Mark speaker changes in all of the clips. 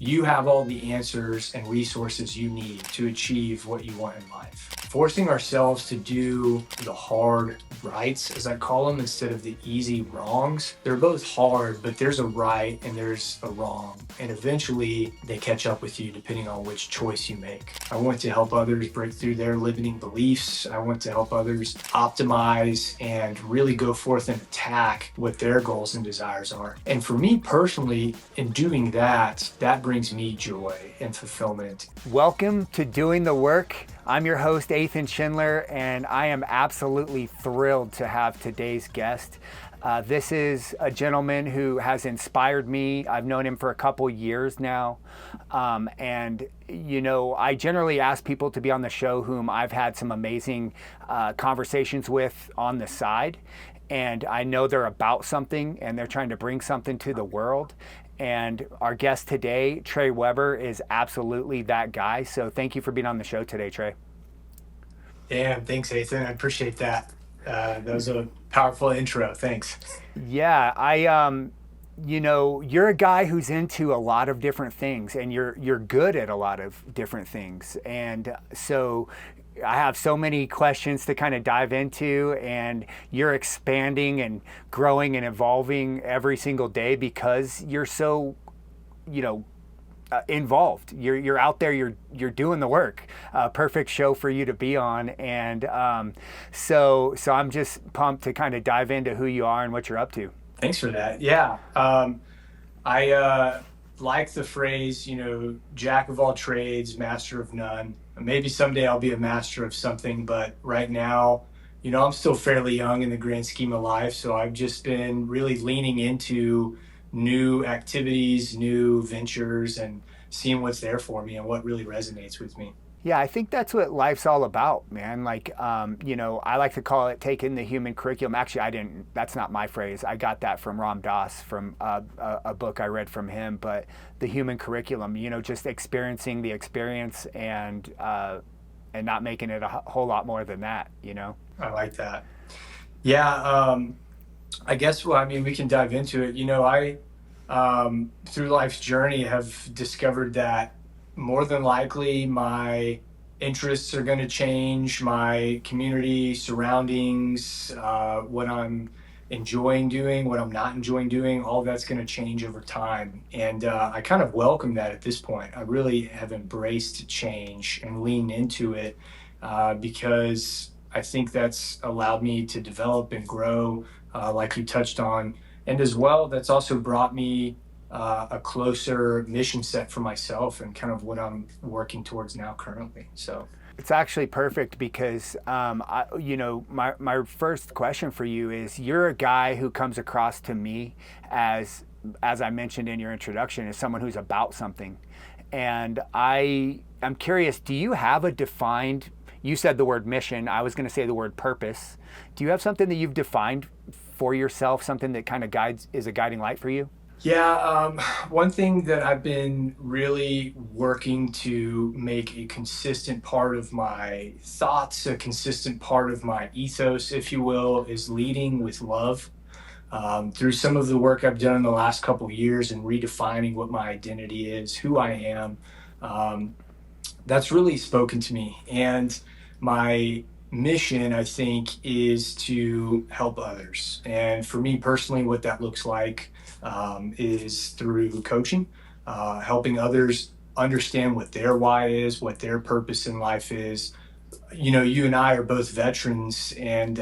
Speaker 1: you have all the answers and resources you need to achieve what you want in life. Forcing ourselves to do the hard rights, as I call them, instead of the easy wrongs. They're both hard, but there's a right and there's a wrong. And eventually they catch up with you depending on which choice you make. I want to help others break through their limiting beliefs. I want to help others optimize and really go forth and attack what their goals and desires are. And for me personally, in doing that, that brings me joy and fulfillment.
Speaker 2: Welcome to Doing the Work. I'm your host, Ethan Schindler, and I am absolutely thrilled to have today's guest. This is a gentleman who has inspired me. I've known him for a couple years now. And, you know, I generally ask people to be on the show whom I've had some amazing conversations with on the side. And I know they're about something and they're trying to bring something to the world. And our guest today, Trey Weber, is absolutely that guy. So thank you for being on the show today, Trey.
Speaker 1: Damn, thanks, Ethan. I appreciate that. That was a powerful intro. Thanks.
Speaker 2: Yeah, you know, you're a guy who's into a lot of different things, and you're good at a lot of different things. And so I have so many questions to kind of dive into, and you're expanding and growing and evolving every single day because you're so, you know, involved. You're out there. You're doing the work. Perfect show for you to be on, and so I'm just pumped to kind of dive into who you are and what you're up to.
Speaker 1: Thanks for that. Yeah. I like the phrase, you know, jack of all trades, master of none. Maybe someday I'll be a master of something, but right now, you know, I'm still fairly young in the grand scheme of life. So I've just been really leaning into new activities, new ventures, and seeing what's there for me and what really resonates with me.
Speaker 2: Yeah, I think that's what life's all about, man. Like, you know, I like to call it taking the human curriculum. Actually, I didn't, that's not my phrase. I got that from Ram Dass from a book I read from him. But the human curriculum, you know, just experiencing the experience and not making it a whole lot more than that, you know?
Speaker 1: I like that. Yeah. I guess, well, I mean, we can dive into it. You know, I, through life's journey, have discovered that more than likely my interests are going to change, my community, surroundings, what I'm enjoying doing, what I'm not enjoying doing, all that's going to change over time. And I kind of welcome that at this point. I really have embraced change and leaned into it because I think that's allowed me to develop and grow, like you touched on. And as well, that's also brought me a closer mission set for myself and kind of what I'm working towards now currently. So
Speaker 2: it's actually perfect because, you know, my first question for you is you're a guy who comes across to me as I mentioned in your introduction, as someone who's about something. And I'm curious, do you have a defined, you said the word mission, I was going to say the word purpose. Do you have something that you've defined for yourself, something that kind of is a guiding light for you?
Speaker 1: Yeah, one thing that I've been really working to make a consistent part of my thoughts, a consistent part of my ethos, if you will, is leading with love. Through some of the work I've done in the last couple of years and redefining what my identity is, who I am, that's really spoken to me. And my mission, I think, is to help others. And for me personally, what that looks like is through coaching, helping others understand what their why is, what their purpose in life is. You know, you and I are both veterans, and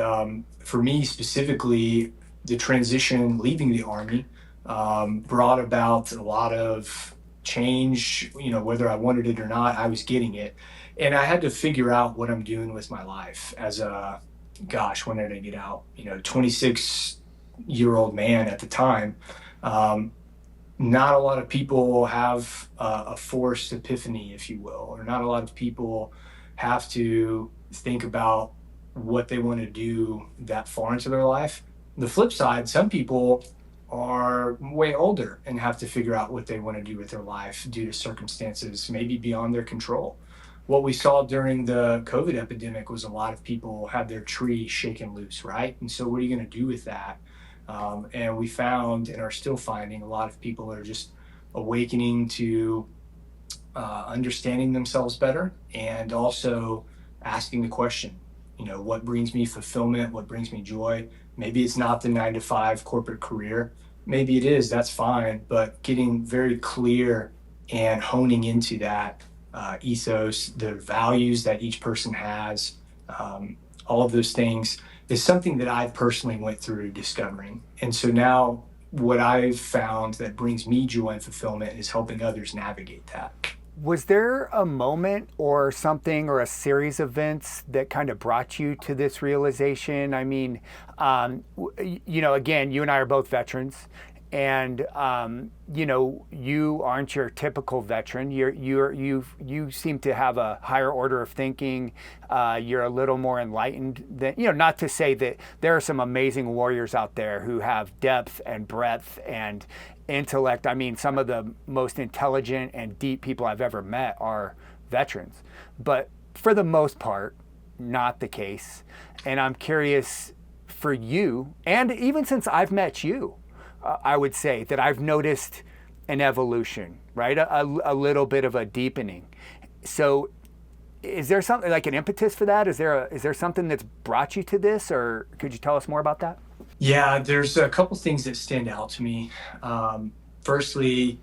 Speaker 1: for me specifically, the transition leaving the Army brought about a lot of change. You know, whether I wanted it or not, I was getting it. And I had to figure out what I'm doing with my life as a, gosh, when did I get out? You know, 26-year-old man at the time. Not a lot of people have a forced epiphany, if you will, or not a lot of people have to think about what they want to do that far into their life. The flip side, some people are way older and have to figure out what they want to do with their life due to circumstances maybe beyond their control. What we saw during the COVID epidemic was a lot of people had their tree shaken loose, right? And so what are you going to do with that? And we found and are still finding a lot of people are just awakening to understanding themselves better, and also asking the question, what brings me fulfillment? What brings me joy? Maybe it's not the 9 to 5 corporate career. Maybe it is, that's fine. But getting very clear and honing into that ethos, the values that each person has, all of those things is something that I personally went through discovering. And so now what I've found that brings me joy and fulfillment is helping others navigate that.
Speaker 2: Was there a moment or something or a series of events that kind of brought you to this realization? I mean, again, you and I are both veterans, and you aren't your typical veteran. You seem to have a higher order of thinking. You're a little more enlightened than, not to say that there are some amazing warriors out there who have depth and breadth and intellect. I mean, some of the most intelligent and deep people I've ever met are veterans, but for the most part, not the case. And I'm curious for you, and even since I've met you, I would say that I've noticed an evolution, right? A little bit of a deepening. So, is there something like an impetus for that? Is there something that's brought you to this, or could you tell us more about that?
Speaker 1: Yeah, there's a couple things that stand out to me. Firstly,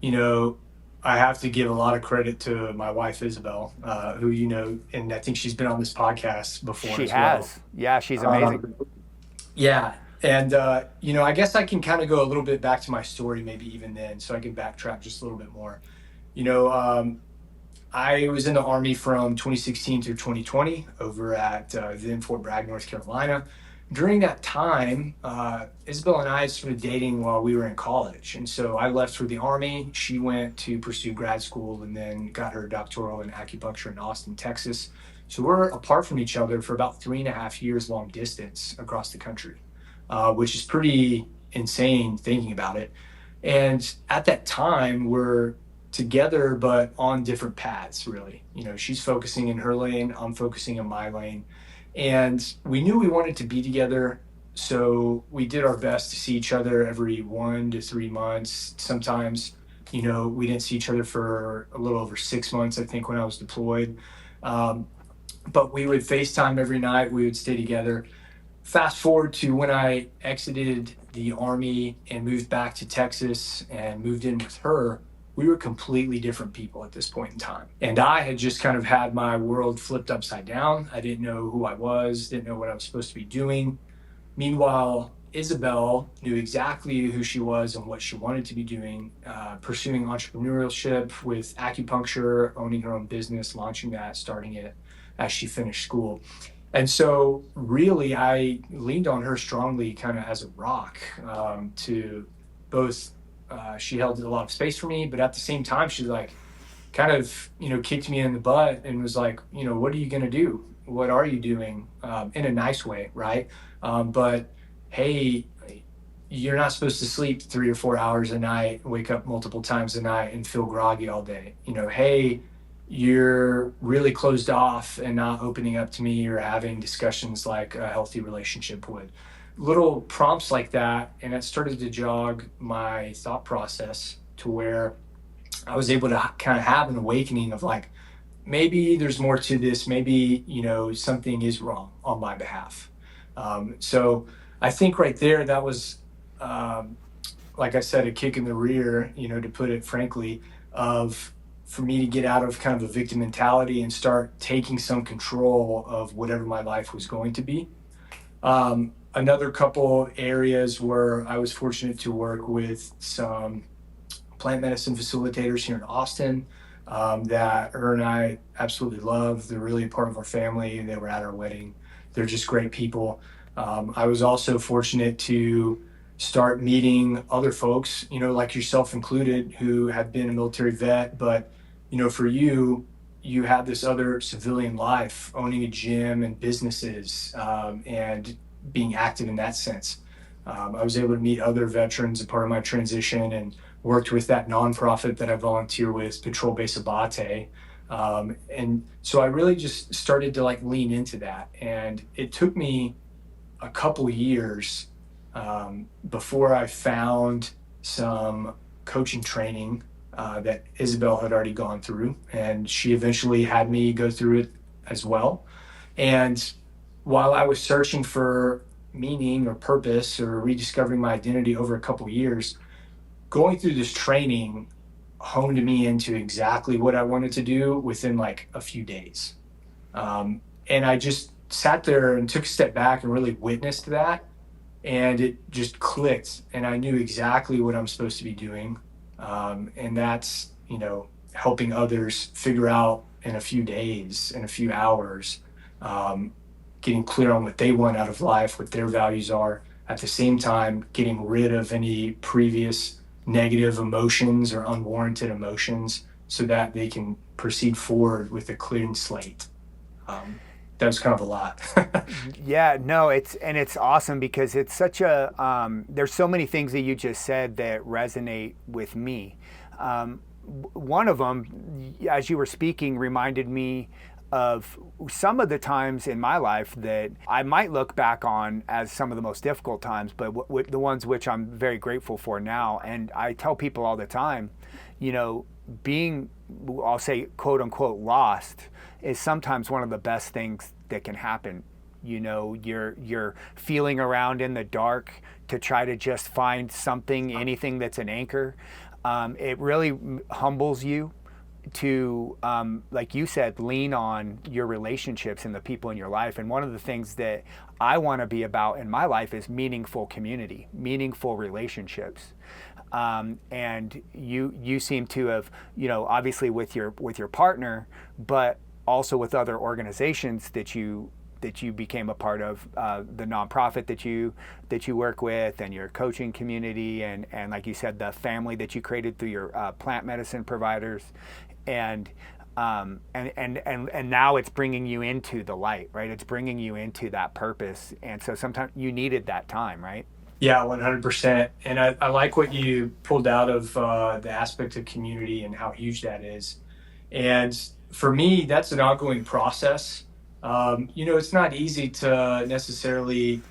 Speaker 1: you know, I have to give a lot of credit to my wife, Isabel, who, and I think she's been on this podcast before
Speaker 2: She
Speaker 1: as well.
Speaker 2: has. Yeah, she's amazing.
Speaker 1: Um, yeah. And, I guess I can kind of go a little bit back to my story, maybe even then, so I can backtrack just a little bit more. You know, I was in the Army from 2016 to 2020 over at then Fort Bragg, North Carolina. During that time, Isabel and I started dating while we were in college. And so I left for the Army. She went to pursue grad school and then got her doctoral in acupuncture in Austin, Texas. So we're apart from each other for about 3.5 years long distance across the country, which is pretty insane thinking about it. And at that time, we're together, but on different paths, really. She's focusing in her lane, I'm focusing in my lane. And we knew we wanted to be together. So we did our best to see each other every 1 to 3 months. Sometimes, we didn't see each other for a little over 6 months, I think, when I was deployed. Um, but we would FaceTime every night, we would stay together. Fast forward to when I exited the Army and moved back to Texas and moved in with her, we were completely different people at this point in time. And I had just kind of had my world flipped upside down. I didn't know who I was, didn't know what I was supposed to be doing. Meanwhile, Isabel knew exactly who she was and what she wanted to be doing, pursuing entrepreneurship with acupuncture, owning her own business, launching that, starting it as she finished school. And so, really, I leaned on her strongly, kind of as a rock, to both. She held a lot of space for me, but at the same time, she like kind of kicked me in the butt and was like, what are you going to do? What are you doing? In a nice way, right? But hey, you're not supposed to sleep 3 or 4 hours a night, wake up multiple times a night, and feel groggy all day. Hey, you're really closed off and not opening up to me or having discussions like a healthy relationship would. Little prompts like that, and it started to jog my thought process to where I was able to kind of have an awakening of like, maybe there's more to this. Maybe, something is wrong on my behalf. So I think right there, that was, um, like I said, a kick in the rear, to put it frankly, of for me to get out of kind of a victim mentality and start taking some control of whatever my life was going to be. Another couple areas where I was fortunate to work with some plant medicine facilitators here in Austin, that her and I absolutely love. They're really a part of our family. They were at our wedding. They're just great people. I was also fortunate to start meeting other folks, like yourself included, who have been a military vet, but for you, you have this other civilian life, owning a gym and businesses, and being active in that sense. I was able to meet other veterans as part of my transition and worked with that nonprofit that I volunteer with, Patrol Base Abate. And so I really just started to like lean into that. And it took me a couple years before I found some coaching training that Isabel had already gone through, and she eventually had me go through it as well. And while I was searching for meaning or purpose or rediscovering my identity over a couple years, going through this training honed me into exactly what I wanted to do within like a few days. And I just sat there and took a step back and really witnessed that. And it just clicked. And I knew exactly what I'm supposed to be doing. And that's, helping others figure out in a few days, in a few hours, um, getting clear on what they want out of life, what their values are. At the same time, getting rid of any previous negative emotions or unwarranted emotions so that they can proceed forward with a clean slate. Um, that was kind of a lot.
Speaker 2: Yeah, no, it's awesome because it's such a there's so many things that you just said that resonate with me. One of them, as you were speaking, reminded me of some of the times in my life that I might look back on as some of the most difficult times, but the ones which I'm very grateful for now. And I tell people all the time, being, I'll say, quote unquote, lost is sometimes one of the best things that can happen. You're feeling around in the dark to try to just find something, anything that's an anchor. It really humbles you to, like you said, lean on your relationships and the people in your life. And one of the things that I want to be about in my life is meaningful community, meaningful relationships. And you seem to have, obviously with your partner, but also with other organizations that you became a part of, the nonprofit that you work with, and your coaching community, and like you said, the family that you created through your plant medicine providers, and now it's bringing you into the light, right? It's bringing you into that purpose, and so sometimes you needed that time, right?
Speaker 1: Yeah, 100%. And I like what you pulled out of the aspect of community and how huge that is. And for me, that's an ongoing process. It's not easy to necessarily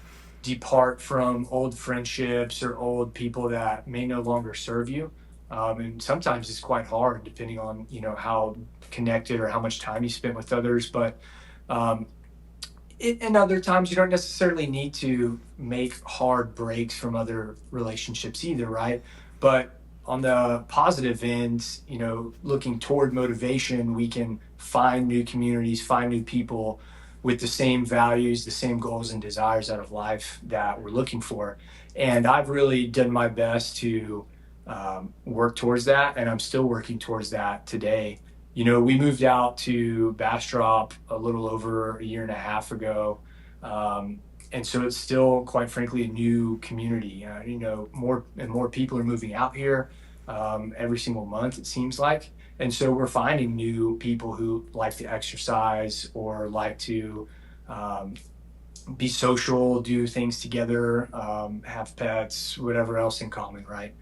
Speaker 1: depart from old friendships or old people that may no longer serve you. And sometimes it's quite hard depending on, how connected or how much time you spent with others. But um, and other times you don't necessarily need to make hard breaks from other relationships either, right? But on the positive end, looking toward motivation, we can find new communities, find new people with the same values, the same goals and desires out of life that we're looking for. And I've really done my best to work towards that, and I'm still working towards that today. We moved out to Bastrop a little over a year and a half ago. And so it's still, quite frankly, a new community. More and more people are moving out here every single month, it seems like. And so we're finding new people who like to exercise or like to um, be social, do things together, have pets, whatever else in common, right?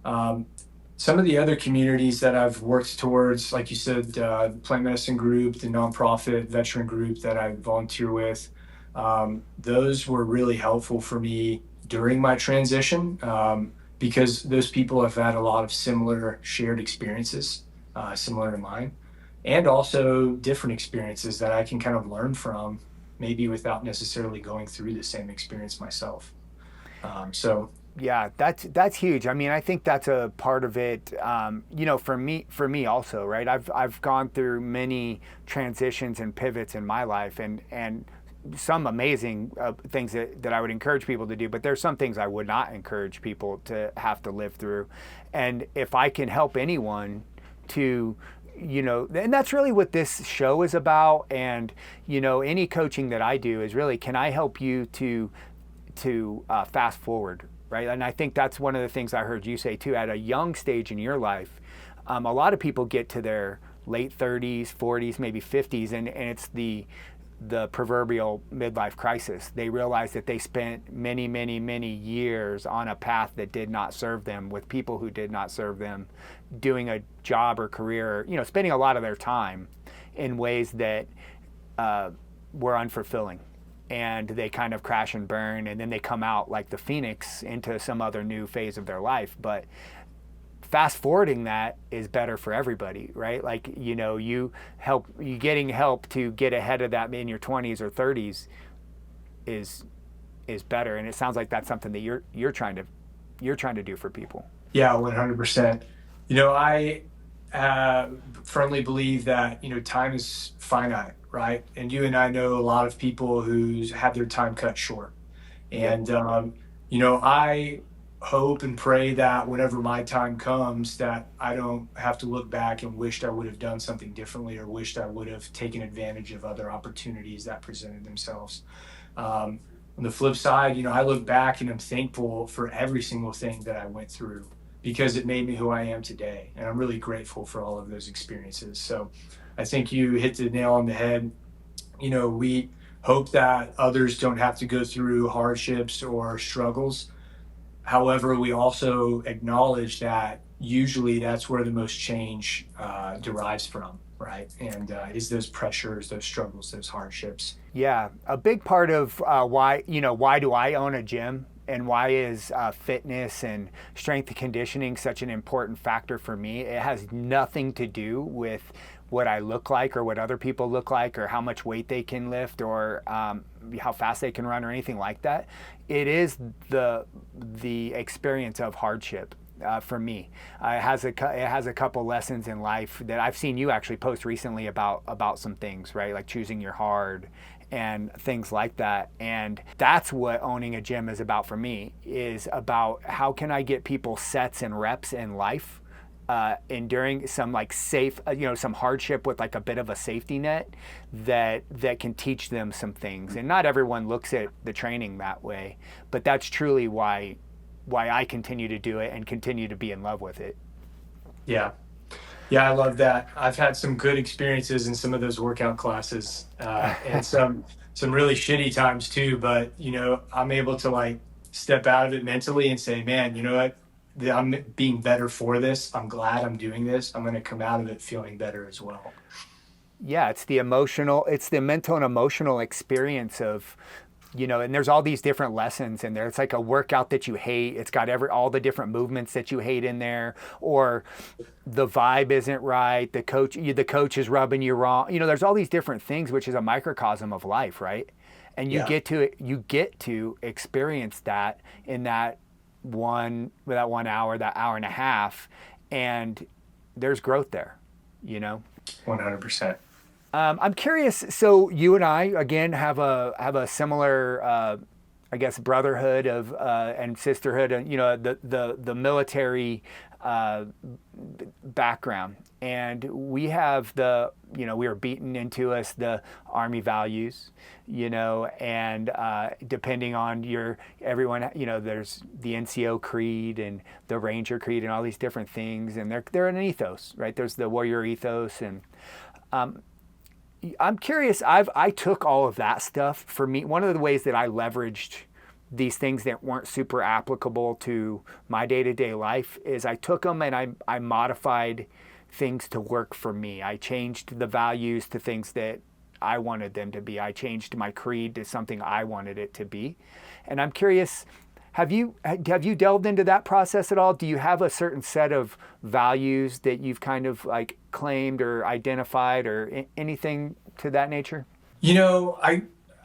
Speaker 1: Um, some of the other communities that I've worked towards, like you said, the plant medicine group, the nonprofit veteran group that I volunteer with, those were really helpful for me during my transition, because those people have had a lot of similar shared experiences, similar to mine, and also different experiences that I can kind of learn from, maybe without necessarily going through the same experience myself. So
Speaker 2: Yeah, that's huge. I mean, I think that's a part of it. For me also, right? I've gone through many transitions and pivots in my life, and some amazing things that I would encourage people to do. But there's some things I would not encourage people to have to live through. And if I can help anyone to, and that's really what this show is about. And any coaching that I do is really, can I help you to fast forward, right? And I think that's one of the things I heard you say too. At a young stage in your life, a lot of people get to their late 30s, 40s, maybe 50s, and it's the proverbial midlife crisis. They realize that they spent many, many, many years on a path that did not serve them, with people who did not serve them, doing a job or career, spending a lot of their time in ways that were unfulfilling, and they kind of crash and burn, and then they come out like the phoenix into some other new phase of their life. But fast forwarding that is better for everybody, right? Like, you getting help to get ahead of that in your 20s or 30s is is better. And it sounds like that's something that you're trying to do for people.
Speaker 1: Yeah, 100%. I uh, firmly believe that, time is finite, right? And you and I know a lot of people who have their time cut short.
Speaker 2: Yep.
Speaker 1: And, I hope and pray that whenever my time comes, that I don't have to look back and wished I would have done something differently or wished I would have taken advantage of other opportunities that presented themselves. Um, on the flip side, I look back and I'm thankful for every single thing that I went through because it made me who I am today. And I'm really grateful for all of those experiences. So I think you hit the nail on the head. We hope that others don't have to go through hardships or struggles. However, we also acknowledge that usually that's where the most change derives from, right? And is those pressures, those struggles, those hardships.
Speaker 2: Yeah, a big part of why do I own a gym and why is fitness and strength and conditioning such an important factor for me? It has nothing to do with what I look like or what other people look like or how much weight they can lift or how fast they can run or anything like that. It is the experience of hardship. For me, it has a couple lessons in life that I've seen you actually post recently about some things, right? Like choosing your hard and things like that. And that's what owning a gym is about for me, is about how can I get people sets and reps in life, enduring some like safe, some hardship with like a bit of a safety net that can teach them some things. And not everyone looks at the training that way, but that's truly why I continue to do it and continue to be in love with it.
Speaker 1: Yeah. Yeah, I love that. I've had some good experiences in some of those workout classes, and some really shitty times too. But I'm able to like step out of it mentally and say, man, you know what? I'm being better for this. I'm glad I'm doing this. I'm going to come out of it feeling better as well.
Speaker 2: Yeah, it's the mental and emotional experience of, and there's all these different lessons in there. It's like a workout that you hate. It's got all the different movements that you hate in there, or the vibe isn't right. The coach is rubbing you wrong. There's all these different things, which is a microcosm of life, right? And
Speaker 1: Yeah,
Speaker 2: you get to experience that in that 1 hour, that hour and a half, and there's growth there, you know.
Speaker 1: 100%.
Speaker 2: I'm curious. So you and I again have a similar, I guess, brotherhood of and sisterhood, and the military uh, background, and we have we were beaten into us the Army values, and depending on everyone, there's the NCO creed and the Ranger creed and all these different things, and they're an ethos, right? There's the warrior ethos, and I'm curious. I took all of that stuff for me. One of the ways that I leveraged these things that weren't super applicable to my day-to-day life is I took them and I modified things to work for me. I changed the values to things that I wanted them to be. I changed my creed to something I wanted it to be. And I'm curious, have you delved into that process at all? Do you have a certain set of values that you've kind of like claimed or identified or anything to that nature?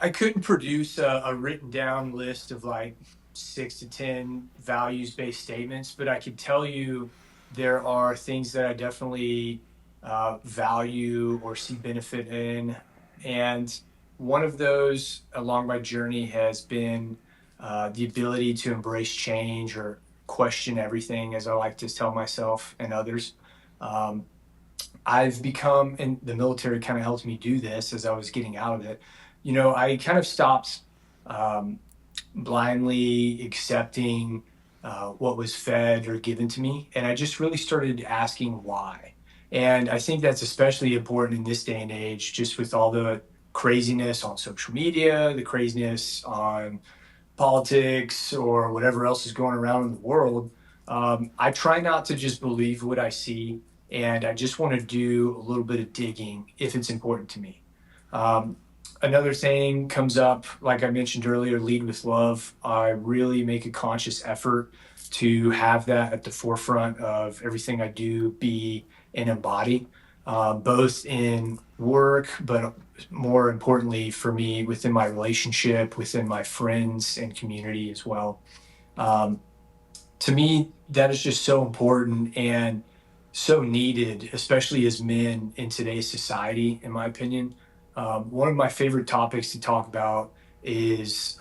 Speaker 1: I couldn't produce a written down list of like 6 to 10 values based statements, but I could tell you there are things that I definitely value or see benefit in. And one of those along my journey has been the ability to embrace change or question everything, as I like to tell myself and others. Um, I've become, and the military kind of helped me do this as I was getting out of it. I kind of stopped um, blindly accepting what was fed or given to me. And I just really started asking why. And I think that's especially important in this day and age, just with all the craziness on social media, the craziness on politics, or whatever else is going around in the world. I try not to just believe what I see, and I just want to do a little bit of digging if it's important to me. Um, Another thing comes up, like I mentioned earlier, lead with love. I really make a conscious effort to have that at the forefront of everything I do, be and embody, both in work, but more importantly for me, within my relationship, within my friends and community as well. Um, to me, that is just so important and so needed, especially as men in today's society, in my opinion. One of my favorite topics to talk about is,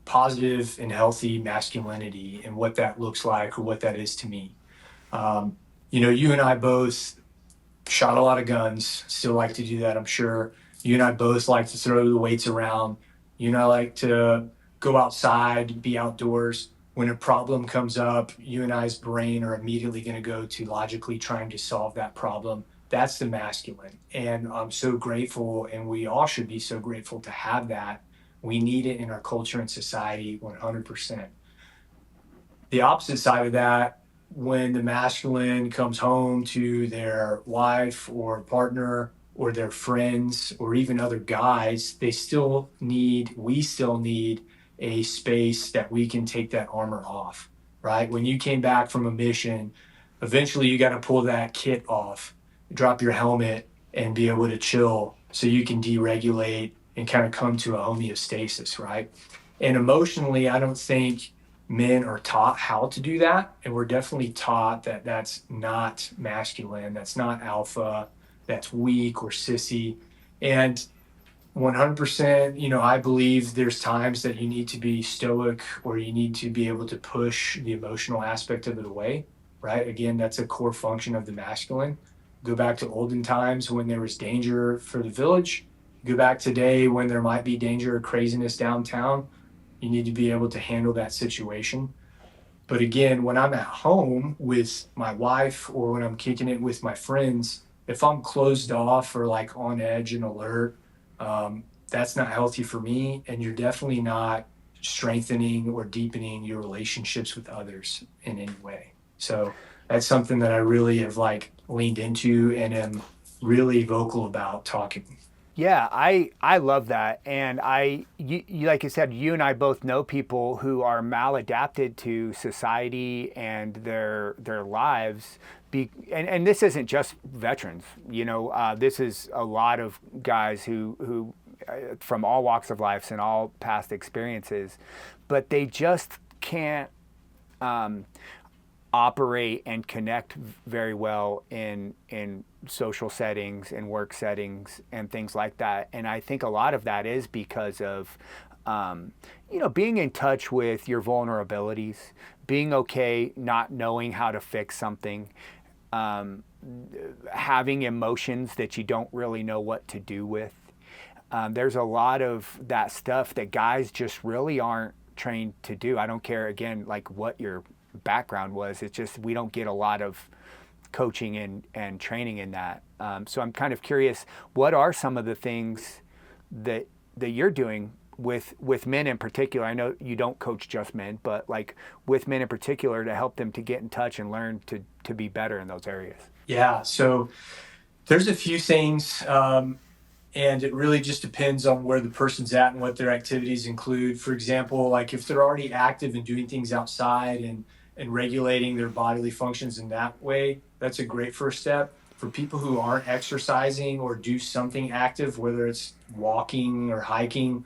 Speaker 1: positive and healthy masculinity and what that looks like or what that is to me. Um, you and I both shot a lot of guns, still like to do that, I'm sure. You and I both like to throw the weights around. You and I like to go outside, be outdoors. When a problem comes up, you and I's brain are immediately going to go to logically trying to solve that problem. That's the masculine. And I'm so grateful, and we all should be so grateful to have that. We need it in our culture and society 100%. The opposite side of that, when the masculine comes home to their wife or partner or their friends or even other guys, we still need a space that we can take that armor off, right? When you came back from a mission, eventually you got to pull that kit off, drop your helmet, and be able to chill so you can deregulate and kind of come to a homeostasis, right? And emotionally, I don't think men are taught how to do that. And we're definitely taught that that's not masculine, that's not alpha, that's weak or sissy. And 100%, I believe there's times that you need to be stoic or you need to be able to push the emotional aspect of it away, right? Again, that's a core function of the masculine. Go back to olden times when there was danger for the village. Go back today when there might be danger or craziness downtown. You need to be able to handle that situation. But again, when I'm at home with my wife or when I'm kicking it with my friends, if I'm closed off or like on edge and alert, that's not healthy for me. And you're definitely not strengthening or deepening your relationships with others in any way. So that's something that I really have like leaned into and am really vocal about talking.
Speaker 2: Yeah, I love that, and like you said, you and I both know people who are maladapted to society and their lives. And this isn't just veterans, this is a lot of guys who from all walks of life and all past experiences, but they just can't operate and connect very well in social settings and work settings and things like that. And I think a lot of that is because of being in touch with your vulnerabilities, being okay not knowing how to fix something, having emotions that you don't really know what to do with. There's a lot of that stuff that guys just really aren't trained to do. I don't care, again, like what your background was. It's just we don't get a lot of coaching and training in that. So I'm kind of curious, what are some of the things that you're doing with men in particular? I know you don't coach just men, but like with men in particular to help them to get in touch and learn to be better in those areas.
Speaker 1: Yeah. So there's a few things. And it really just depends on where the person's at and what their activities include. For example, like if they're already active and doing things outside and regulating their bodily functions in that way, that's a great first step. For people who aren't exercising or do something active, whether it's walking or hiking,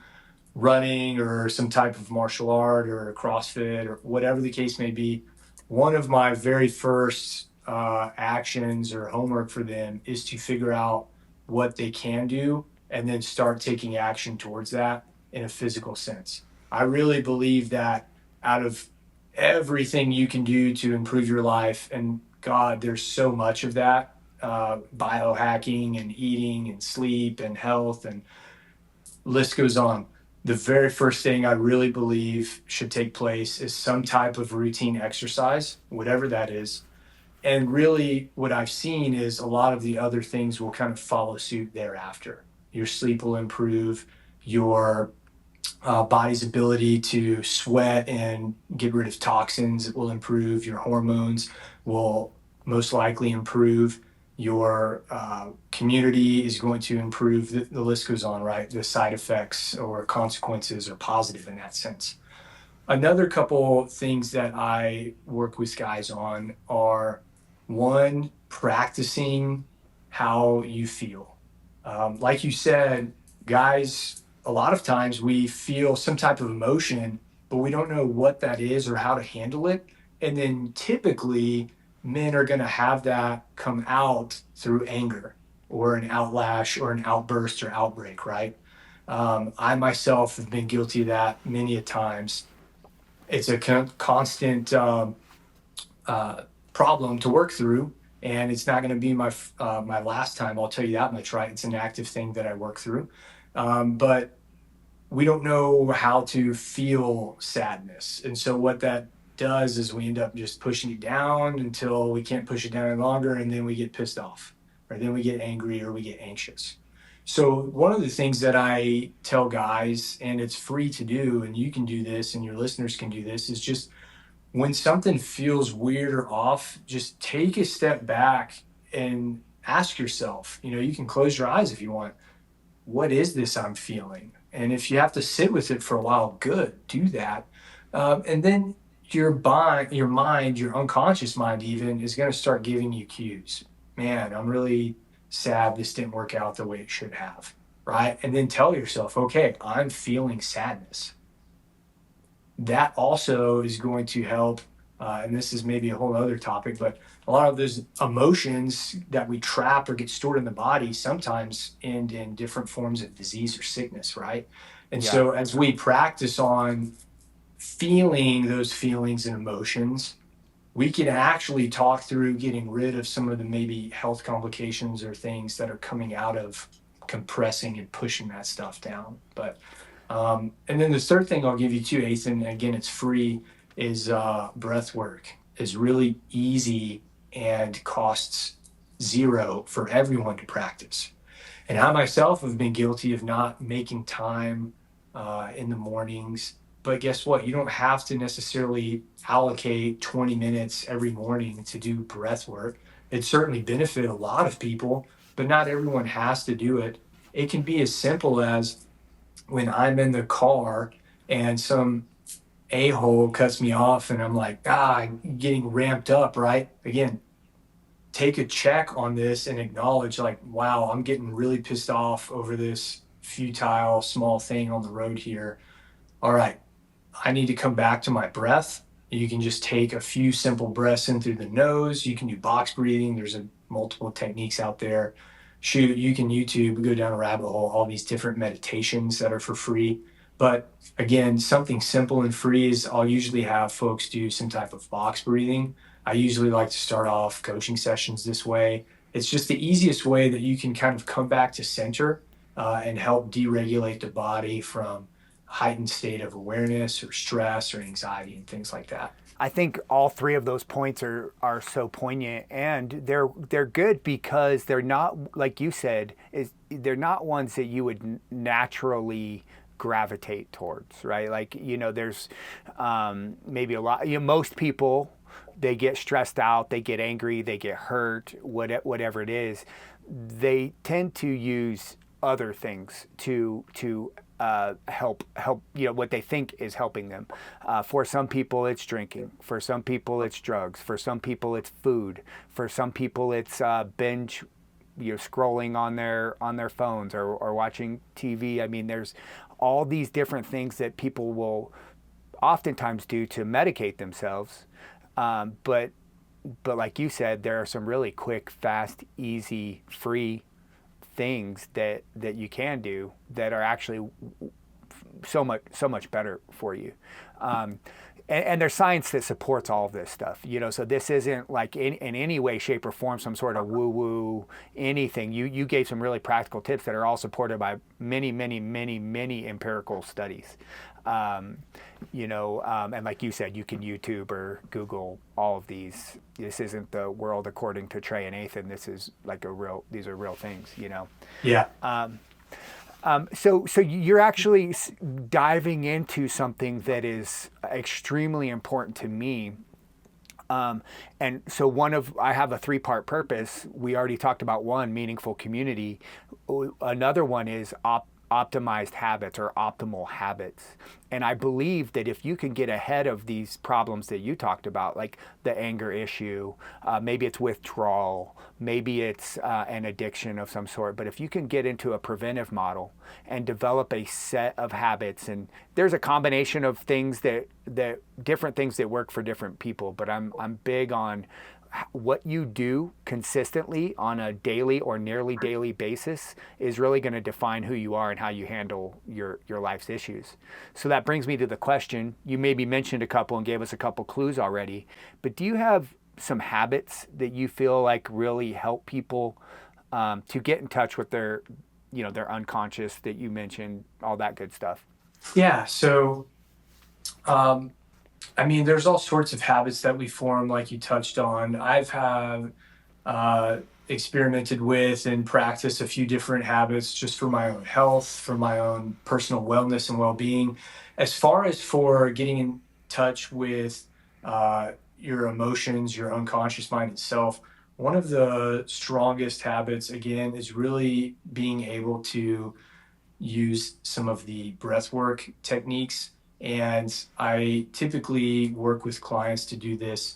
Speaker 1: running or some type of martial art or CrossFit or whatever the case may be, one of my very first actions or homework for them is to figure out what they can do and then start taking action towards that in a physical sense. I really believe that out of everything you can do to improve your life, and God, there's so much of that, biohacking and eating and sleep and health and list goes on. The very first thing I really believe should take place is some type of routine exercise, whatever that is. And really, what I've seen is a lot of the other things will kind of follow suit thereafter. Your sleep will improve, your body's ability to sweat and get rid of toxins will improve, your hormones will most likely improve, your community is going to improve. The list goes on, right? The side effects or consequences are positive in that sense. Another couple things that I work with guys on are, one, practicing how you feel. Like you said, guys, a lot of times we feel some type of emotion, but we don't know what that is or how to handle it. And then typically, men are going to have that come out through anger or an outlash or an outburst or outbreak, right? I myself have been guilty of that many a times. It's a constant uh, problem to work through, and it's not going to be my last time. I'll tell you that much, right? It's an active thing that I work through, but we don't know how to feel sadness, and so what that does is we end up just pushing it down until we can't push it down any longer, and then we get pissed off, or then we get angry, or we get anxious. So one of the things that I tell guys, and it's free to do, and you can do this, and your listeners can do this, is just when something feels weird or off, just take a step back and ask yourself, you can close your eyes if you want, what is this I'm feeling? And if you have to sit with it for a while, good, do that. And then your mind, your unconscious mind even is going to start giving you cues. Man, I'm really sad this didn't work out the way it should have. Right. And then tell yourself, okay, I'm feeling sadness. That also is going to help. And this is maybe a whole other topic, but a lot of those emotions that we trap or get stored in the body sometimes end in different forms of disease or sickness, right? And
Speaker 2: Yeah.
Speaker 1: so as we practice on feeling those feelings and emotions, we can actually talk through getting rid of some of the maybe health complications or things that are coming out of compressing and pushing that stuff down. And then the third thing I'll give you too, Ethan, again, it's free, is breath work. Is really easy and costs zero for everyone to practice. And I myself have been guilty of not making time in the mornings. But guess what? You don't have to necessarily allocate 20 minutes every morning to do breath work. It certainly benefit a lot of people, but not everyone has to do it. It can be as simple as when I'm in the car and some a-hole cuts me off and I'm like, getting ramped up, right? Again, take a check on this and acknowledge, like, wow, I'm getting really pissed off over this futile small thing on the road here. All right, I need to come back to my breath. You can just take a few simple breaths in through the nose. You can do box breathing. There's multiple techniques out there. Shoot, you can YouTube, go down a rabbit hole, all these different meditations that are for free. But again, something simple and free is I'll usually have folks do some type of box breathing. I usually like to start off coaching sessions this way. It's just the easiest way that you can kind of come back to center and help deregulate the body from heightened state of awareness or stress or anxiety and things like that.
Speaker 2: I think all three of those points are so poignant, and they're good because they're not, like you said, they're not ones that you would naturally gravitate towards, right? Like, there's maybe a lot, most people, they get stressed out, they get angry, they get hurt, whatever it is, they tend to use other things to help what they think is helping them. For some people it's drinking, for some people it's drugs, for some people it's food, for some people it's binge scrolling on their phones or watching TV. I mean, there's all these different things that people will oftentimes do to medicate themselves, but like you said, there are some really quick, fast, easy, free things that you can do that are actually so much better for you. And there's science that supports all of this stuff, so this isn't like in any way, shape, or form some sort of woo-woo anything. You gave some really practical tips that are all supported by many, many, many, many empirical studies. And like you said, you can YouTube or Google all of these. This isn't the world according to Trey and Nathan. This is like these are real things,
Speaker 1: Yeah.
Speaker 2: So you're actually diving into something that is extremely important to me. And so I have a 3-part purpose. We already talked about one, meaningful community. Another one is optimized habits or optimal habits. And I believe that if you can get ahead of these problems that you talked about, like the anger issue, maybe it's withdrawal, maybe it's an addiction of some sort, but if you can get into a preventive model and develop a set of habits, and there's a combination of things that different things that work for different people, but I'm big on what you do consistently on a daily or nearly daily basis is really going to define who you are and how you handle your life's issues. So that brings me to the question. You maybe mentioned a couple and gave us a couple clues already, but do you have some habits that you feel like really help people to get in touch with their, their unconscious that you mentioned, all that good stuff?
Speaker 1: Yeah. So, um, I mean, there's all sorts of habits that we form, like you touched on. I've have uh, experimented with and practiced a few different habits just for my own health, for my own personal wellness and well-being. As far as for getting in touch with your emotions, your unconscious mind itself, one of the strongest habits, again, is really being able to use some of the breathwork techniques. And I typically work with clients to do this.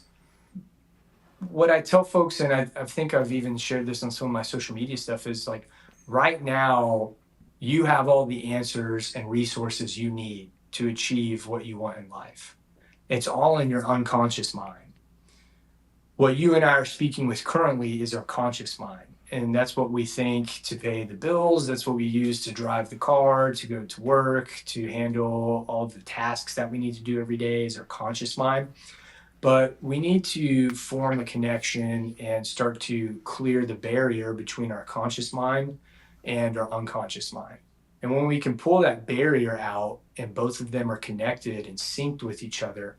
Speaker 1: What I tell folks, and I think I've even shared this on some of my social media stuff, is like right now, you have all the answers and resources you need to achieve what you want in life. It's all in your unconscious mind. What you and I are speaking with currently is our conscious mind. And that's what we think to pay the bills. That's what we use to drive the car, to go to work, to handle all the tasks that we need to do every day is our conscious mind. But we need to form a connection and start to clear the barrier between our conscious mind and our unconscious mind. And when we can pull that barrier out and both of them are connected and synced with each other,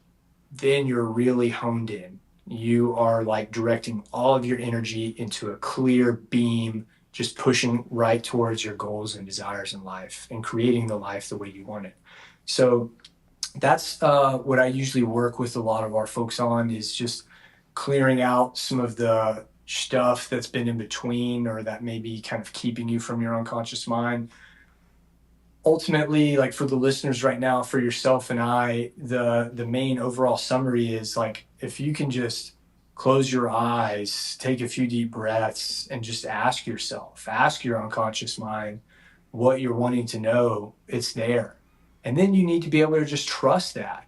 Speaker 1: then you're really honed in. You are like directing all of your energy into a clear beam, just pushing right towards your goals and desires in life and creating the life the way you want it. So that's what I usually work with a lot of our folks on, is just clearing out some of the stuff that's been in between or that may be kind of keeping you from your unconscious mind. Ultimately, like for the listeners right now, for yourself and I, the main overall summary is like, if you can just close your eyes, take a few deep breaths, and just ask your unconscious mind what you're wanting to know, it's there. And then you need to be able to just trust that.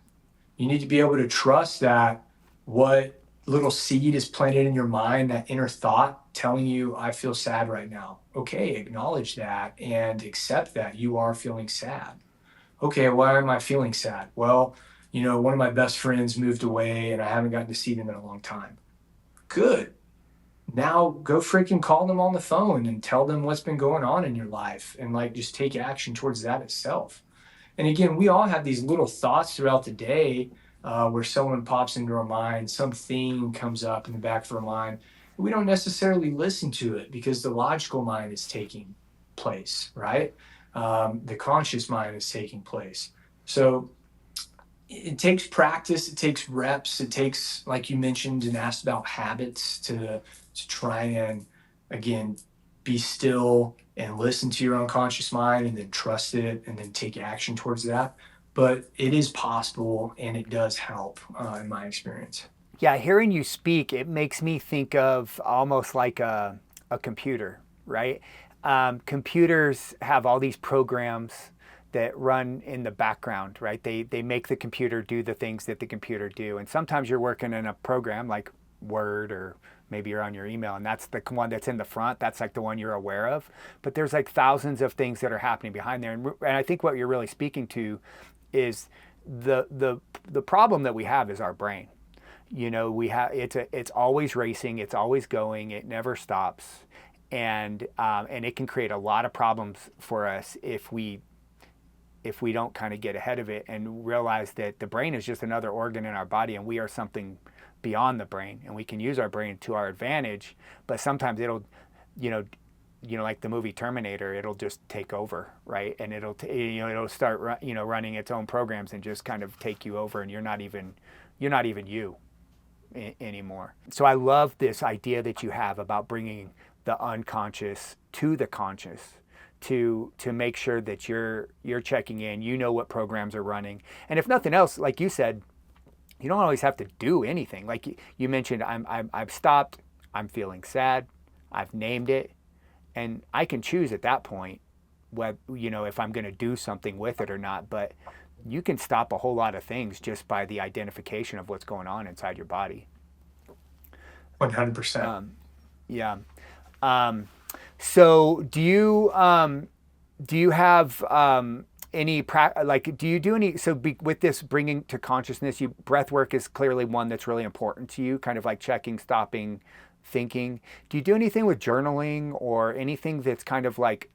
Speaker 1: You need to be able to trust that what little seed is planted in your mind, that inner thought telling you, I feel sad right now. Okay, acknowledge that and accept that you are feeling sad. Okay, why am I feeling sad? Well, one of my best friends moved away and I haven't gotten to see them in a long time. Good. Now go freaking call them on the phone and tell them what's been going on in your life and like just take action towards that itself. And again, we all have these little thoughts throughout the day where someone pops into our mind, something comes up in the back of our mind. We don't necessarily listen to it because the logical mind is taking place, right? The conscious mind is taking place. So it takes practice, it takes reps, it takes, like you mentioned and asked about, habits to try and, again, be still and listen to your unconscious mind and then trust it and then take action towards that. But it is possible and it does help in my experience.
Speaker 2: Yeah, hearing you speak, it makes me think of almost like a computer, right? Computers have all these programs that run in the background, right? They make the computer do the things that the computer do. And sometimes you're working in a program like Word, or maybe you're on your email and that's the one that's in the front. That's like the one you're aware of. But there's like thousands of things that are happening behind there. And I think what you're really speaking to is the problem that we have is our brain. We have it's always racing, it's always going, it never stops, and it can create a lot of problems for us if we don't kind of get ahead of it and realize that the brain is just another organ in our body and we are something beyond the brain, and we can use our brain to our advantage, but sometimes it'll, you know like the movie Terminator, it'll just take over, right? And it'll start running its own programs and just kind of take you over, and you're not even you anymore. So I love this idea that you have about bringing the unconscious to the conscious, to make sure that you're checking in. You know what programs are running, and if nothing else, like you said, you don't always have to do anything. Like you mentioned, I've stopped. I'm feeling sad. I've named it, and I can choose at that point, if I'm going to do something with it or not. But you can stop a whole lot of things just by the identification of what's going on inside your body.
Speaker 1: 100%.
Speaker 2: Yeah. Um, so do you have do you do any with this bringing to consciousness, you breath work is clearly one that's really important to you, kind of like checking, stopping, thinking. Do you do anything with journaling or anything that's kind of like,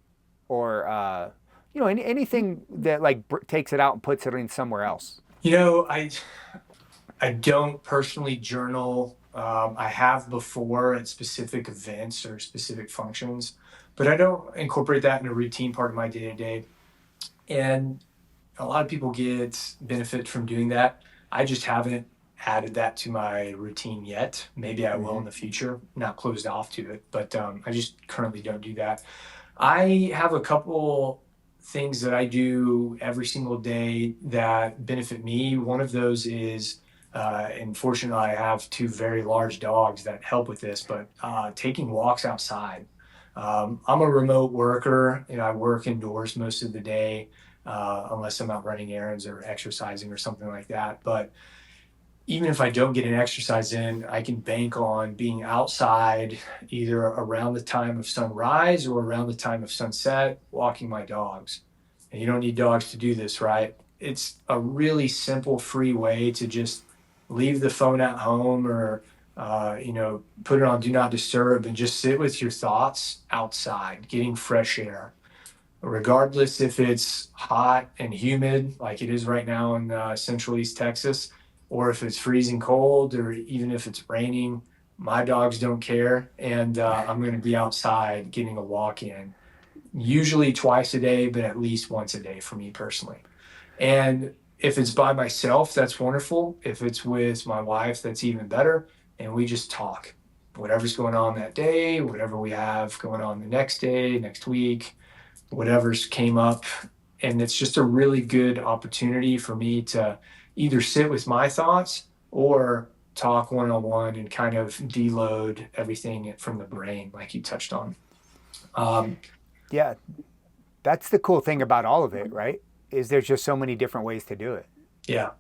Speaker 2: or anything that like takes it out and puts it in somewhere else?
Speaker 1: You know, I don't personally journal. I have before at specific events or specific functions, but I don't incorporate that in a routine part of my day to day. And a lot of people get benefit from doing that. I just haven't added that to my routine yet. Maybe I will
Speaker 2: Mm-hmm.
Speaker 1: in the future. Not closed off to it, but I just currently don't do that. I have a couple things that I do every single day that benefit me. One of those is, and fortunately, I have two very large dogs that help with this, but taking walks outside. I'm a remote worker and I work indoors most of the day, unless I'm out running errands or exercising or something like that. But even if I don't get an exercise in, I can bank on being outside either around the time of sunrise or around the time of sunset, walking my dogs. And you don't need dogs to do this, right? It's a really simple, free way to just leave the phone at home or, put it on do not disturb and just sit with your thoughts outside, getting fresh air regardless if it's hot and humid like it is right now in Central East Texas, or if it's freezing cold, or even if it's raining. My dogs don't care, and I'm going to be outside getting a walk in, usually twice a day, but at least once a day for me personally. And if it's by myself, that's wonderful. If it's with my wife, that's even better. And we just talk, whatever's going on that day, whatever we have going on the next day, next week, whatever's came up. And it's just a really good opportunity for me to either sit with my thoughts or talk one on one and kind of deload everything from the brain, like you touched on. Um,
Speaker 2: Yeah, that's the cool thing about all of it, right? Is there's just so many different ways to do it.
Speaker 1: yeah.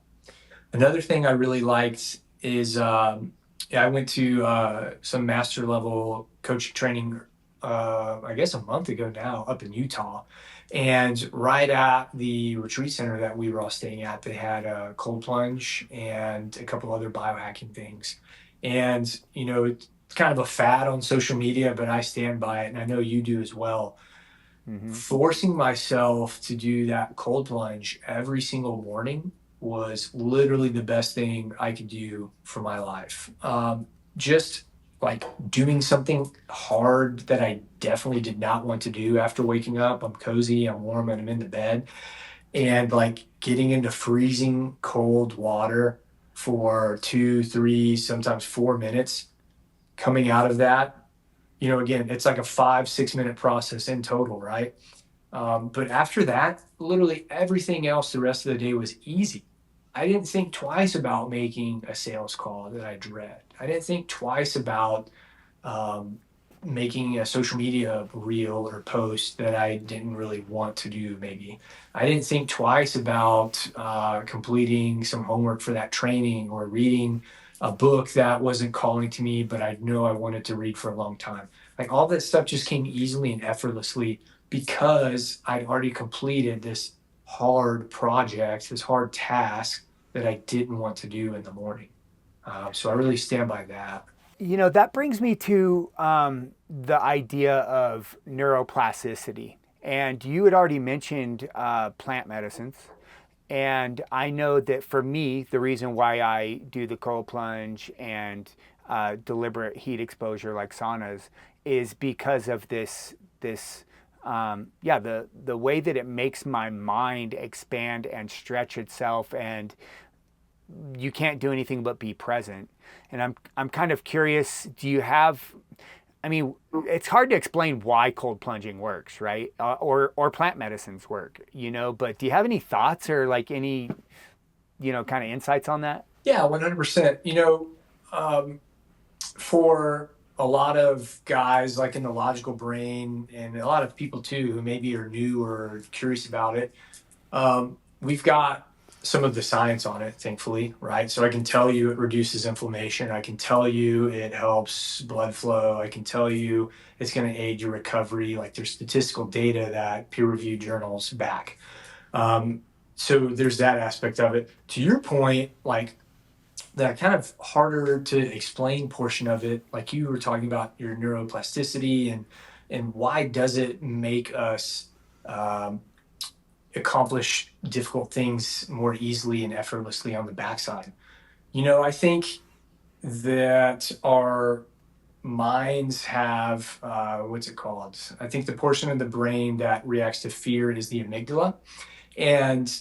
Speaker 1: Another thing I really liked is yeah, I went to some master level coaching training, I guess a month ago now, up in Utah. And right at the retreat center that we were all staying at, they had a cold plunge and a couple other biohacking things. And, it's kind of a fad on social media, but I stand by it, and I know you do as well.
Speaker 2: Mm-hmm.
Speaker 1: Forcing myself to do that cold plunge every single morning was literally the best thing I could do for my life. Just like doing something hard that I definitely did not want to do after waking up. I'm cozy, I'm warm, and I'm in the bed. And like getting into freezing cold water for 2, 3, sometimes 4 minutes, coming out of that, again, it's like a 5, 6 minute process in total, right? But after that, literally everything else the rest of the day was easy. I didn't think twice about making a sales call that I dread. I didn't think twice about um, making a social media reel or post that I didn't really want to do, maybe. I didn't think twice about completing some homework for that training or reading a book that wasn't calling to me, but I know I wanted to read for a long time. Like all that stuff just came easily and effortlessly because I'd already completed this hard project, this hard task that I didn't want to do in the morning. So I really stand by that.
Speaker 2: That brings me to the idea of neuroplasticity. And you had already mentioned plant medicines. And I know that for me, the reason why I do the cold plunge and deliberate heat exposure like saunas is because of the way that it makes my mind expand and stretch itself, and you can't do anything but be present. And I'm kind of curious, do you have I mean, it's hard to explain why cold plunging works, right? Or plant medicines work, But do you have any thoughts or like any, kind of insights on that?
Speaker 1: Yeah, 100%. Um, for a lot of guys like in the logical brain and a lot of people too who maybe are new or curious about it, we've got some of the science on it, thankfully, right? So I can tell you it reduces inflammation. I can tell you it helps blood flow. I can tell you it's going to aid your recovery. Like there's statistical data that peer-reviewed journals back. Um, so there's that aspect of it. To your point, like the kind of harder to explain portion of it, like you were talking about your neuroplasticity and why does it make us um, accomplish difficult things more easily and effortlessly on the backside. I think that our minds have what's it called? I think the portion of the brain that reacts to fear is the amygdala, and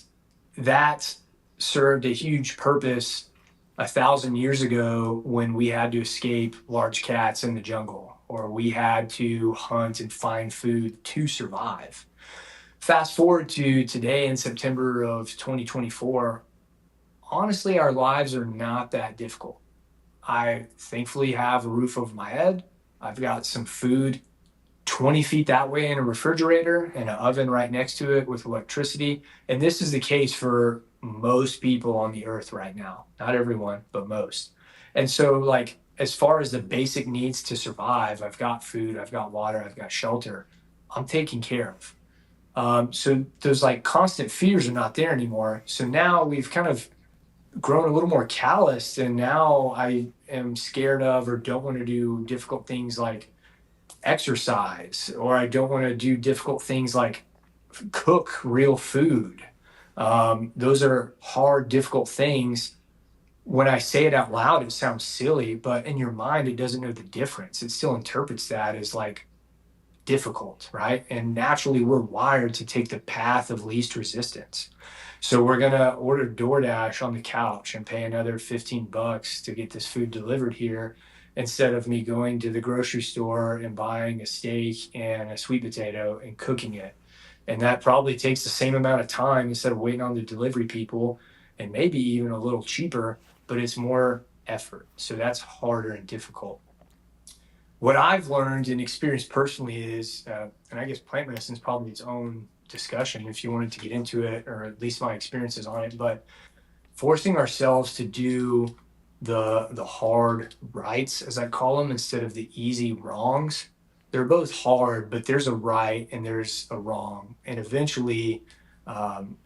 Speaker 1: that served a huge purpose 1,000 years ago when we had to escape large cats in the jungle, or we had to hunt and find food to survive. Fast forward to today in September of 2024, honestly, our lives are not that difficult. I thankfully have a roof over my head. I've got some food 20 feet that way in a refrigerator and an oven right next to it with electricity. And this is the case for most people on the earth right now. Not everyone, but most. And so, like, as far as the basic needs to survive, I've got food, I've got water, I've got shelter. I'm taken care of. So those like constant fears are not there anymore. So now we've kind of grown a little more calloused, and now I am scared of or don't want to do difficult things like exercise, or I don't want to do difficult things like cook real food. Those are hard, difficult things. When I say it out loud, it sounds silly, but in your mind, it doesn't know the difference. It still interprets that as like difficult, right? And naturally, we're wired to take the path of least resistance. So we're gonna order DoorDash on the couch and pay another $15 to get this food delivered here instead of me going to the grocery store and buying a steak and a sweet potato and cooking it. And that probably takes the same amount of time instead of waiting on the delivery people, and maybe even a little cheaper, but it's more effort. So that's harder and difficult. What I've learned and experienced personally is, and I guess plant medicine is probably its own discussion if you wanted to get into it, or at least my experiences on it. But forcing ourselves to do the hard rights, as I call them, instead of the easy wrongs. They're both hard, but there's a right and there's a wrong, and eventually um,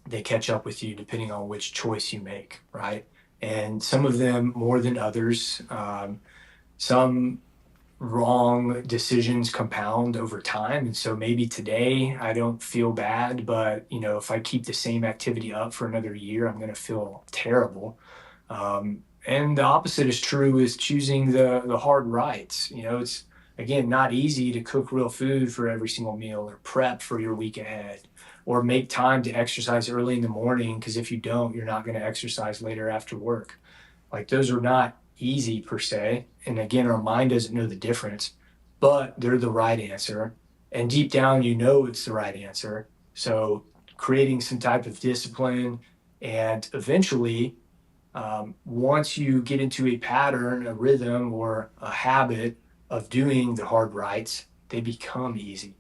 Speaker 1: they catch up with you depending on which choice you make, right? And some of them more than others. Some wrong decisions compound over time. And so maybe today I don't feel bad, but if I keep the same activity up for another year, I'm going to feel terrible. And the opposite is true is choosing the hard rights. It's again not easy to cook real food for every single meal or prep for your week ahead or make time to exercise early in the morning because if you don't, you're not going to exercise later after work. Like those are not easy per se. And again, our mind doesn't know the difference, but they're the right answer. And deep down, it's the right answer. So creating some type of discipline and eventually, once you get into a pattern, a rhythm, or a habit of doing the hard rights, they become easy,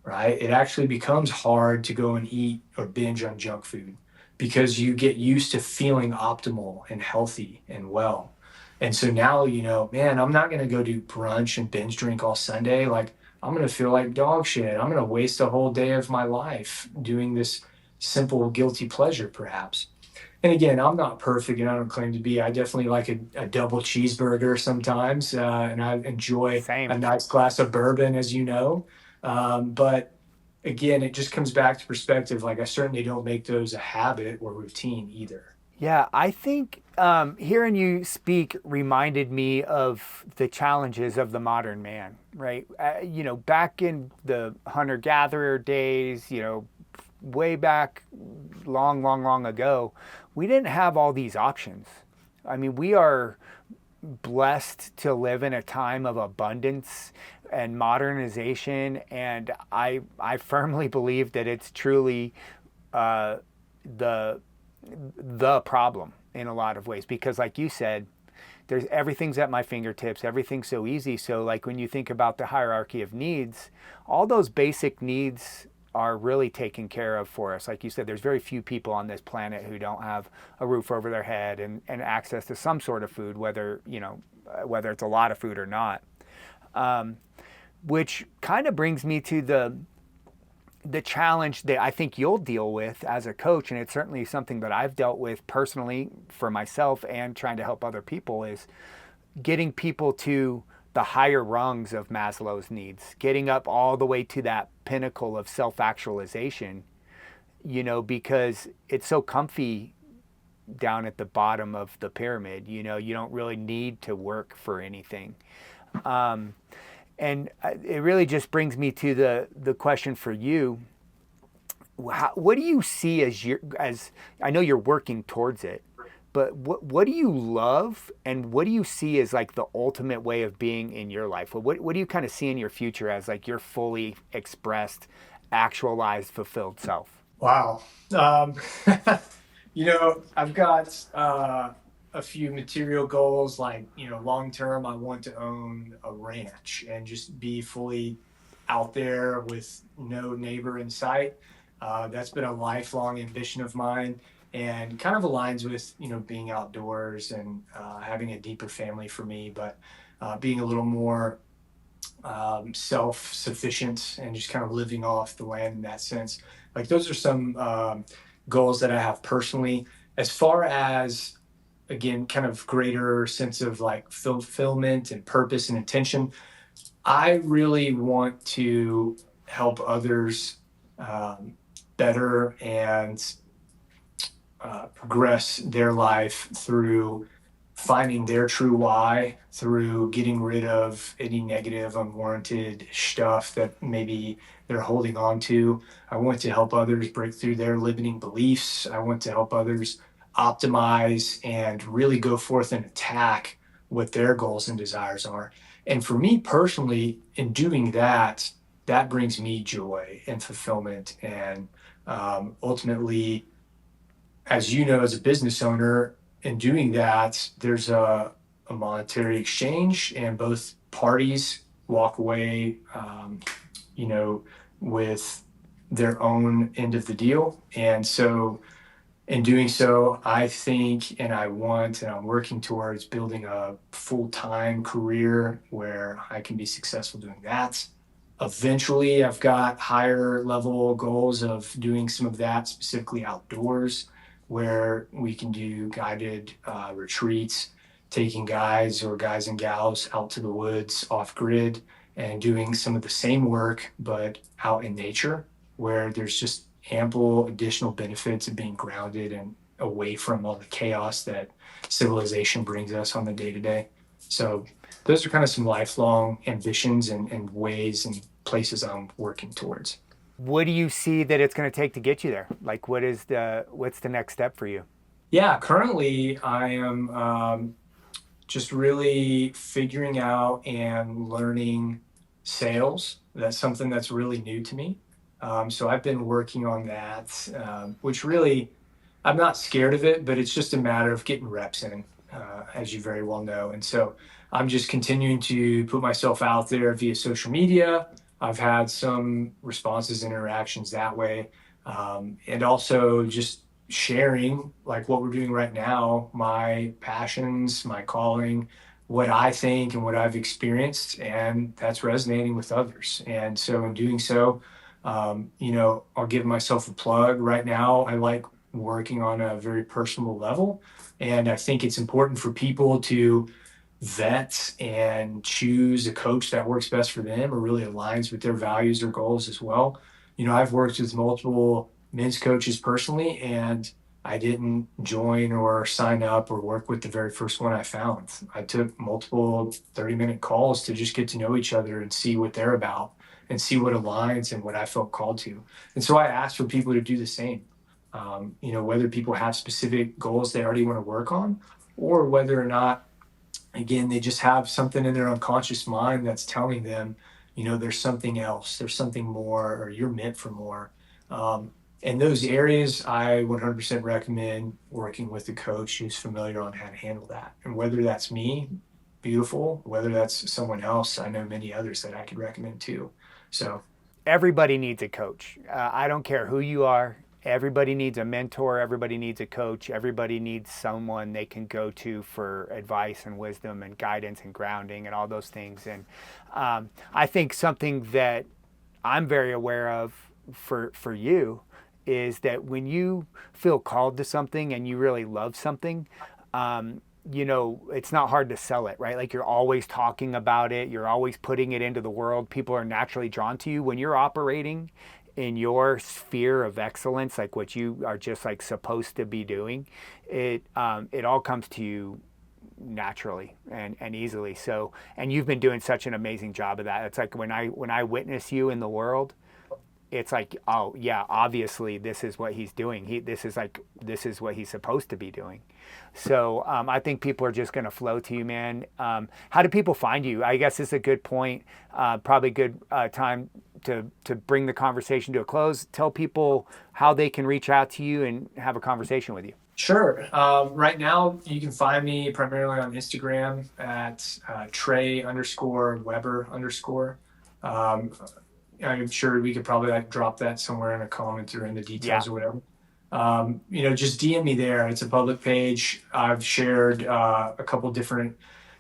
Speaker 1: right? It actually becomes hard to go and eat or binge on junk food because you get used to feeling optimal and healthy and well. And so now, man, I'm not going to go do brunch and binge drink all Sunday. Like, I'm going to feel like dog shit. I'm going to waste a whole day of my life doing this simple guilty pleasure, perhaps. And again, I'm not perfect and I don't claim to be. I definitely like a double cheeseburger sometimes, and I enjoy a
Speaker 2: Same.
Speaker 1: nice glass of bourbon, as you know. But again, it just comes back to perspective. Like, I certainly don't make those a habit or routine either.
Speaker 2: Yeah, I think hearing you speak reminded me of the challenges of the modern man, right? Back in the hunter gatherer days, way back long, long, long ago, we didn't have all these options. I mean, we are blessed to live in a time of abundance and modernization, and I firmly believe that it's truly uh, the the problem in a lot of ways, because like you said, there's everything's at my fingertips, everything's so easy. So like when you think about the hierarchy of needs, all those basic needs are really taken care of for us. Like you said, there's very few people on this planet who don't have a roof over their head and access to some sort of food, whether whether it's a lot of food or not. Which kind of brings me to the challenge that I think you'll deal with as a coach, and it's certainly something that I've dealt with personally for myself and trying to help other people, is getting people to the higher rungs of Maslow's needs, getting up all the way to that pinnacle of self-actualization, because it's so comfy down at the bottom of the pyramid. You don't really need to work for anything. Um, and it really just brings me to the question for you. What do you see as I know you're working towards it, but what do you love, and what do you see as like the ultimate way of being in your life? What do you kind of see in your future as like your fully expressed, actualized, fulfilled self?
Speaker 1: Wow. Um, I've got a few material goals. Like, long term, I want to own a ranch and just be fully out there with no neighbor in sight. That's been a lifelong ambition of mine, and kind of aligns with, being outdoors and having a deeper family for me, but being a little more self-sufficient and just kind of living off the land in that sense. Like, those are some goals that I have personally. As far as, again, kind of greater sense of like fulfillment and purpose and intention, I really want to help others better and progress their life through finding their true why, through getting rid of any negative, unwarranted stuff that maybe they're holding on to. I want to help others break through their limiting beliefs. I want to help others optimize and really go forth and attack what their goals and desires are. And for me personally, in doing that, that brings me joy and fulfillment. And ultimately, as you know, as a business owner, in doing that, there's a monetary exchange, and both parties walk away, you know, with their own end of the deal. And so, in doing so, I think and I want and I'm working towards building a full time career where I can be successful doing that. Eventually, I've got higher level goals of doing some of that specifically outdoors, where we can do guided retreats, taking guys and gals out to the woods off grid and doing some of the same work, but out in nature, where there's just ample additional benefits of being grounded and away from all the chaos that civilization brings us on the day to day. So those are kind of some lifelong ambitions and ways and places I'm working towards.
Speaker 2: What do you see that it's going to take to get you there? Like, what's the next step for you?
Speaker 1: Yeah, currently I am just really figuring out and learning sales. That's something that's really new to me. So I've been working on that, which really, I'm not scared of it, but it's just a matter of getting reps in, as you very well know. And so I'm just continuing to put myself out there via social media. I've had some responses and interactions that way. And also just sharing like what we're doing right now, my passions, my calling, what I think and what I've experienced, and that's resonating with others. And so in doing so, I'll give myself a plug right now. I like working on a very personal level, and I think it's important for people to vet and choose a coach that works best for them or really aligns with their values or goals as well. I've worked with multiple men's coaches personally, and I didn't join or sign up or work with the very first one I found. I took multiple 30-minute calls to just get to know each other and see what they're about and see what aligns and what I felt called to. And so I asked for people to do the same. Whether people have specific goals they already want to work on, or whether or not again, they just have something in their unconscious mind that's telling them, there's something else, there's something more, or you're meant for more. Um, in those areas, I 100% recommend working with a coach who's familiar on how to handle that. And whether that's me, beautiful, whether that's someone else, I know many others that I could recommend too. So,
Speaker 2: Everybody needs a coach. I don't care who you are. Everybody needs a mentor. Everybody needs a coach. Everybody needs someone they can go to for advice and wisdom and guidance and grounding and all those things. And I think something that I'm very aware of for you is that when you feel called to something and you really love something, it's not hard to sell it, right? Like you're always talking about it, you're always putting it into the world. People are naturally drawn to you when you're operating in your sphere of excellence, like what you are just like supposed to be doing. It all comes to you naturally and easily. So, and you've been doing such an amazing job of that. It's like when I witness you in the world, it's like, oh yeah, obviously this is what he's doing. This is what he's supposed to be doing. So I think people are just going to flow to you, man. How do people find you? I guess it's a good point. Probably a good time to bring the conversation to a close. Tell people how they can reach out to you and have a conversation with you.
Speaker 1: sure. Right now, you can find me primarily on Instagram at Trey underscore Weber underscore. Um, I'm sure we could probably like drop that somewhere in a comment or in the
Speaker 2: Yeah.
Speaker 1: details or whatever. Just DM me there. It's a public page. I've shared a couple different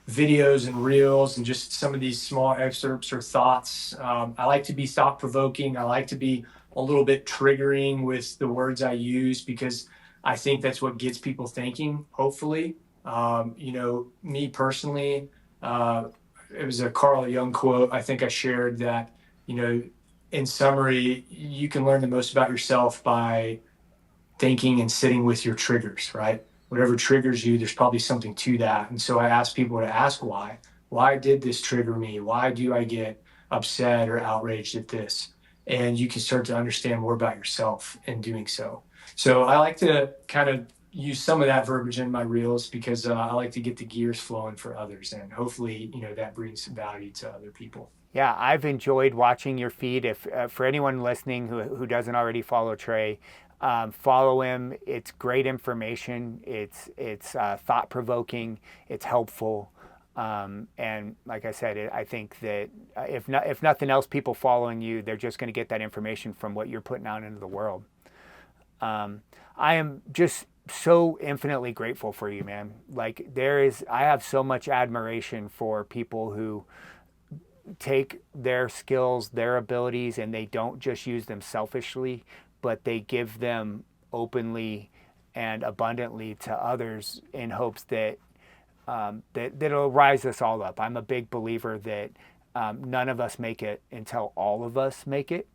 Speaker 1: videos and reels and just some of these small excerpts or thoughts. I like to be thought provoking. I like to be a little bit triggering with the words I use because I think that's what gets people thinking, hopefully. Me personally, uh, it was a Carl Jung quote. I think I shared that, you know, in summary, you can learn the most about yourself by thinking and sitting with your triggers, right? Whatever triggers you, there's probably something to that. And so I ask people to ask why. Why did this trigger me? Why do I get upset or outraged at this? And you can start to understand more about yourself in doing so. So I like to kind of use some of that verbiage in my reels because I like to get the gears flowing for others. And hopefully, that brings some value to other people.
Speaker 2: Yeah, I've enjoyed watching your feed. If for anyone listening who doesn't already follow Trey, follow him. It's great information. It's thought provoking. It's helpful. And like I said, I think that if nothing else, people following you, they're just going to get that information from what you're putting out into the world. I am just so infinitely grateful for you, man. Like I have so much admiration for people who take their skills, their abilities, and they don't just use them selfishly, but they give them openly and abundantly to others in hopes that that'll rise us all up. I'm a big believer that none of us make it until all of us make it.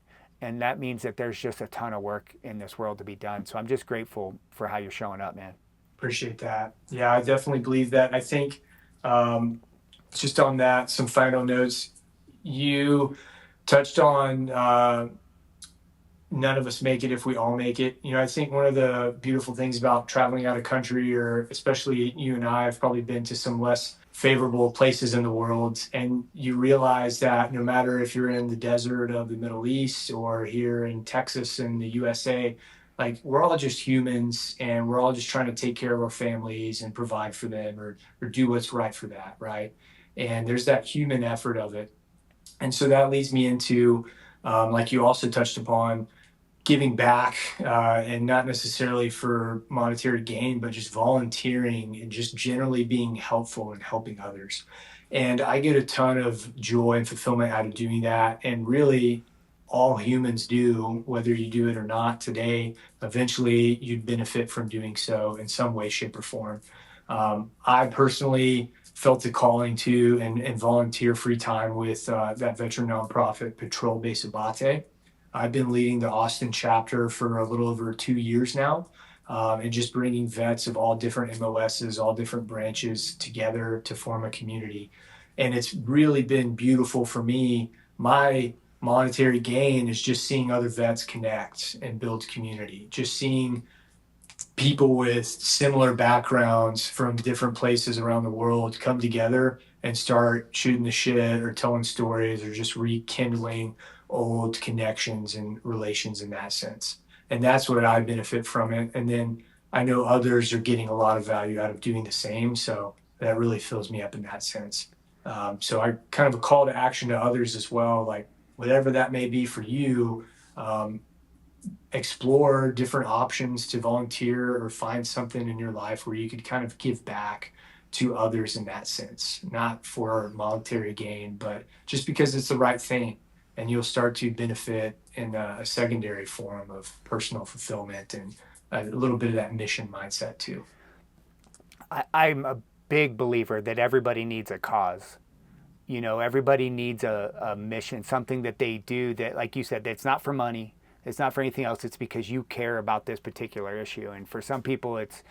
Speaker 2: And that means that there's just a ton of work in this world to be done. So I'm just grateful for how you're showing up, man.
Speaker 1: Appreciate that. Yeah, I definitely believe that. I think um, just on that, some final notes. You touched on none of us make it if we all make it. I think one of the beautiful things about traveling out of country, or especially you and I have probably been to some less favorable places in the world, and you realize that no matter if you're in the desert of the Middle East or here in Texas in the USA, like we're all just humans and we're all just trying to take care of our families and provide for them or do what's right for that, right? And there's that human effort of it. And so that leads me into, like you also touched upon, giving back and not necessarily for monetary gain, but just volunteering and just generally being helpful and helping others. And I get a ton of joy and fulfillment out of doing that. And really, all humans do, whether you do it or not today, eventually you'd benefit from doing so in some way, shape, or form. I personally felt the calling to and volunteer free time with that veteran nonprofit, Patrol Base Abate. I've been leading the Austin chapter for a little over 2 years now, and just bringing vets of all different MOSs, all different branches together to form a community. And it's really been beautiful for me. My monetary gain is just seeing other vets connect and build community, just seeing people with similar backgrounds from different places around the world come together and start shooting the shit or telling stories or just rekindling old connections and relations in that sense. And that's what I benefit from it. And then I know others are getting a lot of value out of doing the same. So that really fills me up in that sense. So I kind of a call to action to others as well, like whatever that may be for you. Um, Explore different options to volunteer or find something in your life where you could kind of give back to others in that sense, not for monetary gain, but just because it's the right thing. And you'll start to benefit in a secondary form of personal fulfillment and a little bit of that mission mindset too.
Speaker 2: I'm a big believer that everybody needs a cause. Everybody needs a mission, something that they do that, like you said, that's not for money. It's not for anything else. It's because you care about this particular issue. And for some people, it's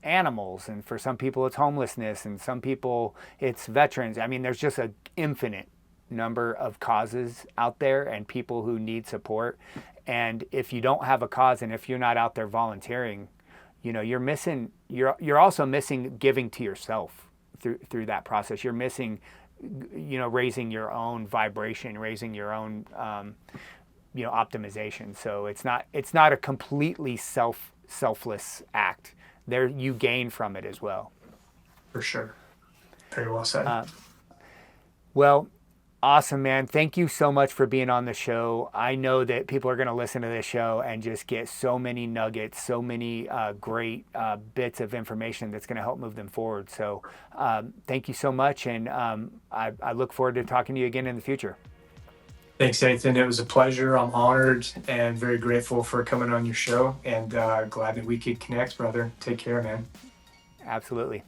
Speaker 2: animals. And for some people, it's homelessness. And some people, it's veterans. I mean, there's just an infinite number of causes out there and people who need support. And if you don't have a cause and if you're not out there volunteering, you're missing, you're also missing giving to yourself through that process. You're missing raising your own vibration, raising your own optimization. So it's not a completely selfless act. There you gain from it as well.
Speaker 1: For sure. Very well said.
Speaker 2: Well, awesome, man. Thank you so much for being on the show. I know that people are going to listen to this show and just get so many nuggets, so many great bits of information that's going to help move them forward. So thank you so much. And I look forward to talking to you again in the future.
Speaker 1: Thanks, Nathan. It was a pleasure. I'm honored and very grateful for coming on your show and glad that we could connect, brother. Take care, man.
Speaker 2: Absolutely.